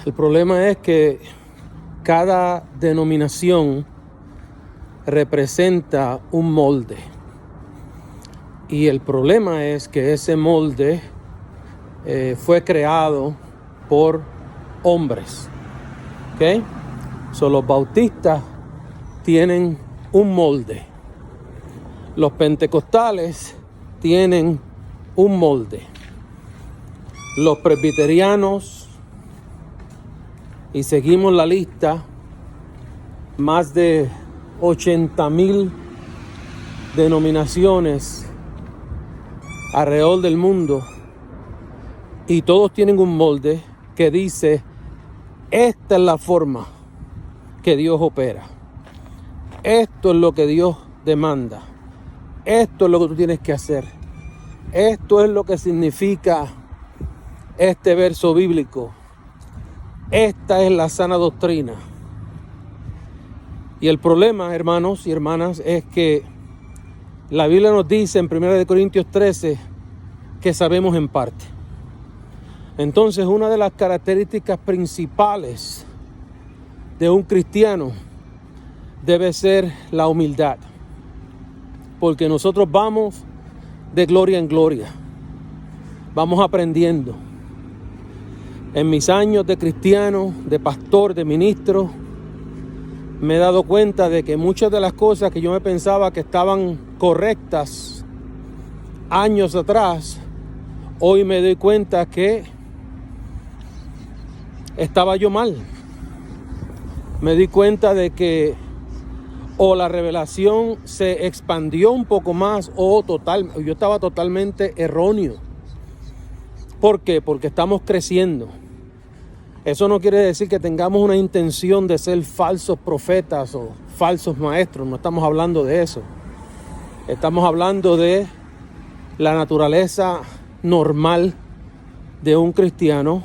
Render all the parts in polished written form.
El problema es que cada denominación representa un molde. Y el problema es que ese molde fue creado por hombres. ¿Ok? Los bautistas tienen un molde. Los pentecostales tienen un molde. Los presbiterianos, y seguimos la lista, más de 80,000 denominaciones alrededor del mundo, y todos tienen un molde que dice: esta es la forma que Dios opera, esto es lo que Dios demanda, esto es lo que tú tienes que hacer, esto es lo que significa este verso bíblico, esta es la sana doctrina. Y el problema, hermanos y hermanas, es que la Biblia nos dice en 1 Corintios 13 que sabemos en parte. Entonces, una de las características principales de un cristiano debe ser la humildad, porque nosotros vamos de gloria en gloria, vamos aprendiendo. En mis años de cristiano, de pastor, de ministro, me he dado cuenta de que muchas de las cosas que yo me pensaba que estaban correctas años atrás, hoy me doy cuenta que estaba yo mal. Me di cuenta de que o la revelación se expandió un poco más o yo estaba totalmente erróneo. ¿Por qué? Porque estamos creciendo. Eso no quiere decir que tengamos una intención de ser falsos profetas o falsos maestros. No estamos hablando de eso. Estamos hablando de la naturaleza normal de un cristiano,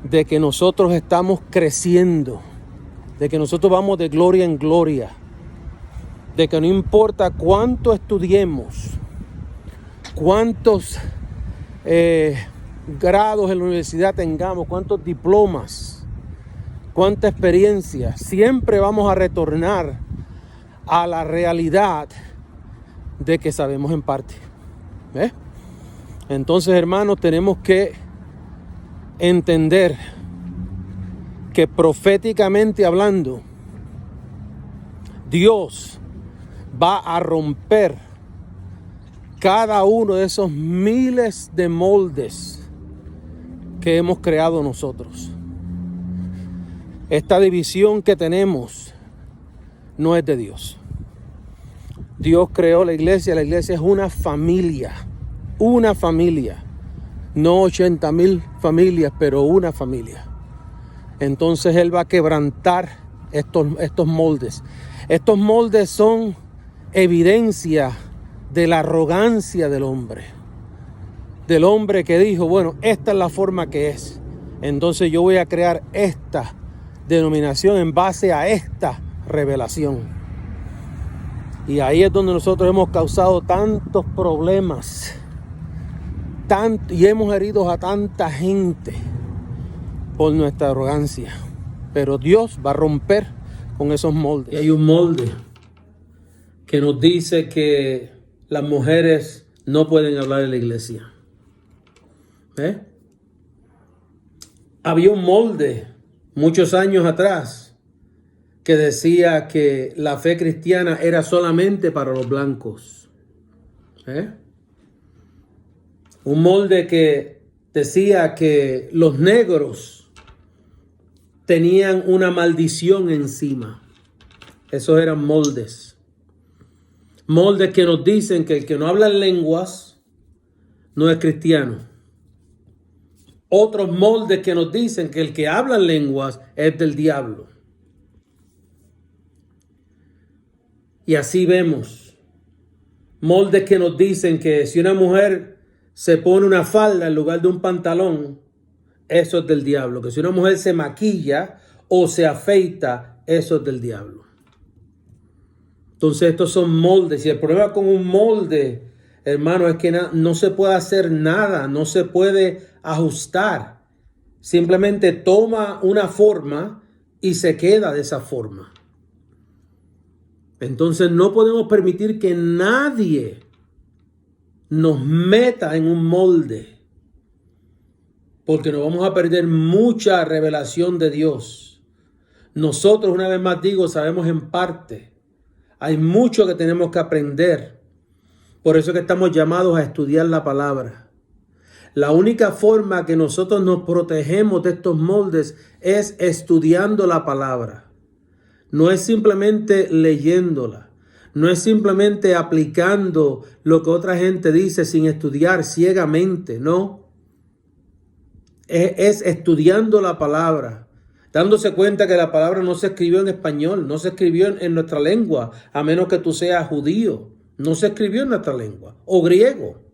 de que nosotros estamos creciendo, de que nosotros vamos de gloria en gloria, de que no importa cuánto estudiemos, cuántos grados en la universidad tengamos, cuántos diplomas, cuánta experiencia, siempre vamos a retornar a la realidad de que sabemos en parte. ¿Ves? Entonces, hermanos, tenemos que entender que proféticamente hablando, Dios va a romper cada uno de esos miles de moldes que hemos creado nosotros. Esta división que tenemos no es de Dios. Dios creó la iglesia es una familia, no 80,000 familias, pero una familia. Entonces Él va a quebrantar estos moldes. Estos moldes son evidencia de la arrogancia del hombre que dijo: bueno, esta es la forma que es, entonces yo voy a crear esta denominación en base a esta revelación. Y ahí es donde nosotros hemos causado tantos problemas y hemos herido a tanta gente por nuestra arrogancia. Pero Dios va a romper con esos moldes. Y hay un molde que nos dice que las mujeres no pueden hablar en la iglesia. Había un molde muchos años atrás que decía que la fe cristiana era solamente para los blancos. Un molde que decía que los negros tenían una maldición encima. Esos eran moldes. Moldes que nos dicen que el que no habla en lenguas no es cristiano. Otros moldes que nos dicen que el que habla en lenguas es del diablo. Y así vemos moldes que nos dicen que si una mujer se pone una falda en lugar de un pantalón, eso es del diablo. Que si una mujer se maquilla o se afeita, eso es del diablo. Entonces estos son moldes. Y el problema con un molde, hermano, es que no se puede hacer nada, no se puede ajustar. simplemente toma una forma y se queda de esa forma. Entonces no podemos permitir que nadie nos meta en un molde, porque nos vamos a perder mucha revelación de Dios. Nosotros, una vez más digo, sabemos en parte. Hay mucho que tenemos que aprender. Por eso es que estamos llamados a estudiar la palabra. La única forma que nosotros nos protegemos de estos moldes es estudiando la palabra. No es simplemente leyéndola. No es simplemente aplicando lo que otra gente dice sin estudiar ciegamente. No. Es estudiando la palabra. Dándose cuenta que la palabra no se escribió en español. No se escribió en nuestra lengua. A menos que tú seas judío. No se escribió en nuestra lengua. O griego.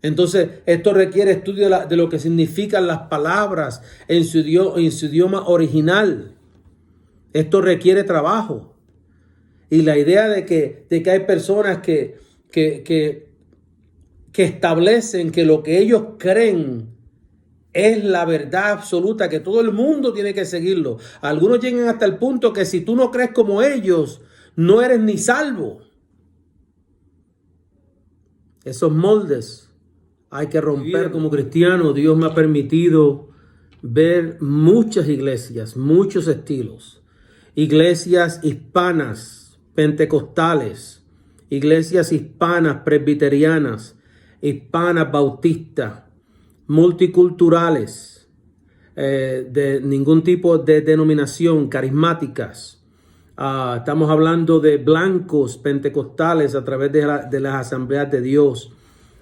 Entonces, esto requiere estudio de lo que significan las palabras en su idioma original. Esto requiere trabajo. Y la idea de que hay personas que establecen que lo que ellos creen es la verdad absoluta, que todo el mundo tiene que seguirlo. Algunos llegan hasta el punto que si tú no crees como ellos, no eres ni salvo. Esos moldes hay que romper. Como cristiano, Dios me ha permitido ver muchas iglesias, muchos estilos. Iglesias hispanas, pentecostales, iglesias hispanas, presbiterianas, hispanas, bautistas, multiculturales, de ningún tipo de denominación, carismáticas. Estamos hablando de blancos pentecostales a través de las asambleas de Dios.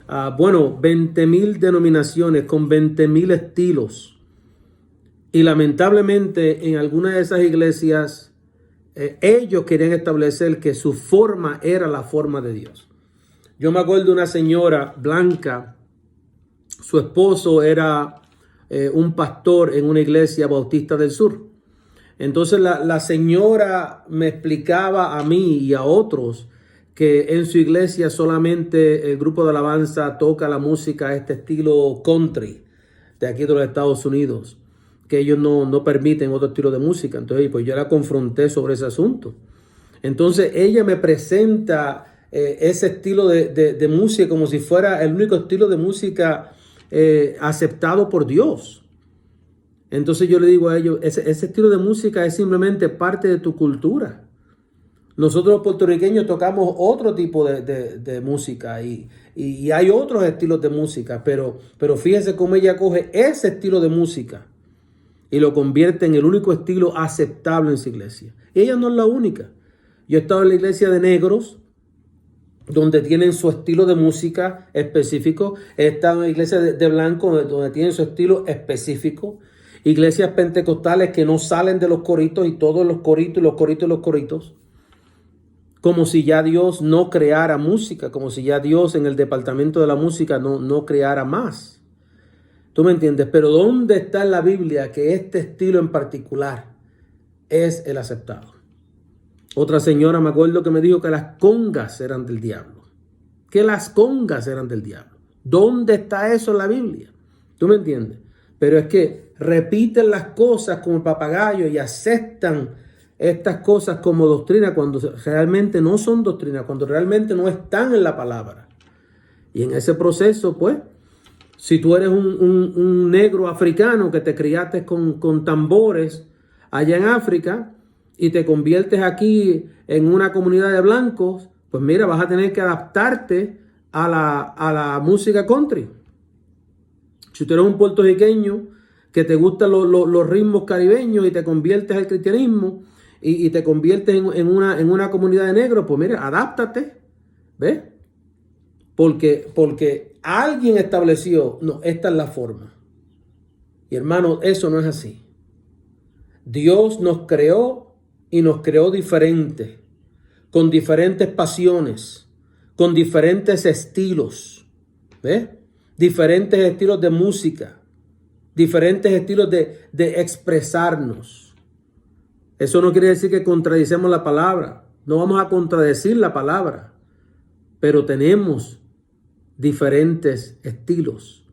20,000 denominaciones con 20,000 estilos. Y lamentablemente en algunas de esas iglesias ellos querían establecer que su forma era la forma de Dios. Yo me acuerdo de una señora blanca, su esposo era un pastor en una iglesia bautista del sur. Entonces la señora me explicaba a mí y a otros que en su iglesia solamente el grupo de alabanza toca la música, este estilo country de aquí de los Estados Unidos, que ellos no permiten otro estilo de música. Entonces pues yo la confronté sobre ese asunto. Entonces ella me presenta ese estilo de música como si fuera el único estilo de música aceptado por Dios. Entonces yo le digo a ellos, ese estilo de música es simplemente parte de tu cultura. Nosotros los puertorriqueños tocamos otro tipo de música y hay otros estilos de música, pero fíjese cómo ella coge ese estilo de música y lo convierte en el único estilo aceptable en su iglesia. Y ella no es la única. Yo he estado en la iglesia de negros, donde tienen su estilo de música específico. He estado en la iglesia de blancos, donde tienen su estilo específico. Iglesias pentecostales que no salen de los coritos y todos los coritos y los coritos y los coritos. Como si ya Dios no creara música, como si ya Dios en el departamento de la música no creara más. ¿Tú me entiendes? Pero ¿dónde está en la Biblia que este estilo en particular es el aceptado? Otra señora me acuerdo que me dijo que las congas eran del diablo. Que las congas eran del diablo. ¿Dónde está eso en la Biblia? ¿Tú me entiendes? Pero es que repiten las cosas como papagayo y aceptan estas cosas como doctrina cuando realmente no son doctrina, cuando realmente no están en la palabra. Y en ese proceso, pues, si tú eres un negro africano que te criaste con tambores allá en África y te conviertes aquí en una comunidad de blancos, pues mira, vas a tener que adaptarte a la música country. Si tú eres un puertorriqueño que te gustan los ritmos caribeños y te conviertes al cristianismo y te conviertes en una comunidad de negros, pues mira, adáptate, ¿ves? Porque alguien estableció, no, esta es la forma. Y hermano, eso no es así. Dios nos creó y nos creó diferentes, con diferentes pasiones, con diferentes estilos, ¿ves? Diferentes estilos de música, diferentes estilos de expresarnos. Eso no quiere decir que contradicemos la palabra. No vamos a contradecir la palabra, pero tenemos diferentes estilos.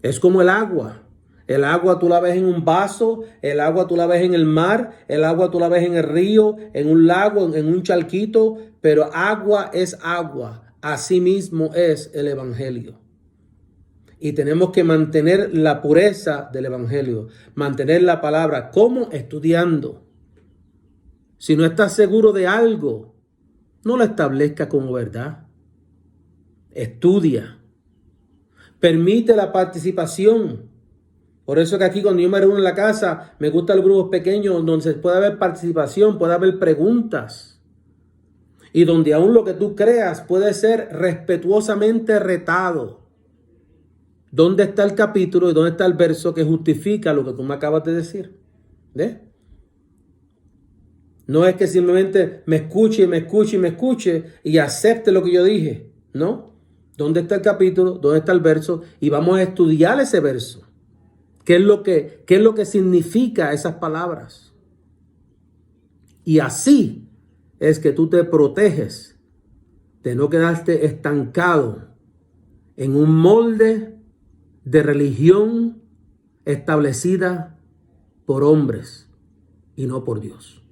Es como el agua. El agua tú la ves en un vaso, el agua tú la ves en el mar, el agua tú la ves en el río, en un lago, en un charquito, pero agua es agua. Así mismo es el evangelio. Y tenemos que mantener la pureza del evangelio, mantener la palabra. ¿Cómo? Estudiando. Si no estás seguro de algo, no lo establezca como verdad. Estudia. Permite la participación. Por eso que aquí cuando yo me reúno en la casa, me gustan los grupos pequeños donde puede haber participación, puede haber preguntas. Y donde aún lo que tú creas puede ser respetuosamente retado. ¿Dónde está el capítulo y dónde está el verso que justifica lo que tú me acabas de decir? ¿Ves? No es que simplemente me escuche y acepte lo que yo dije. No. ¿Dónde está el capítulo? ¿Dónde está el verso? Y vamos a estudiar ese verso. ¿Qué es lo que significa esas palabras? Y así es que tú te proteges de no quedarte estancado en un molde de religión establecida por hombres y no por Dios.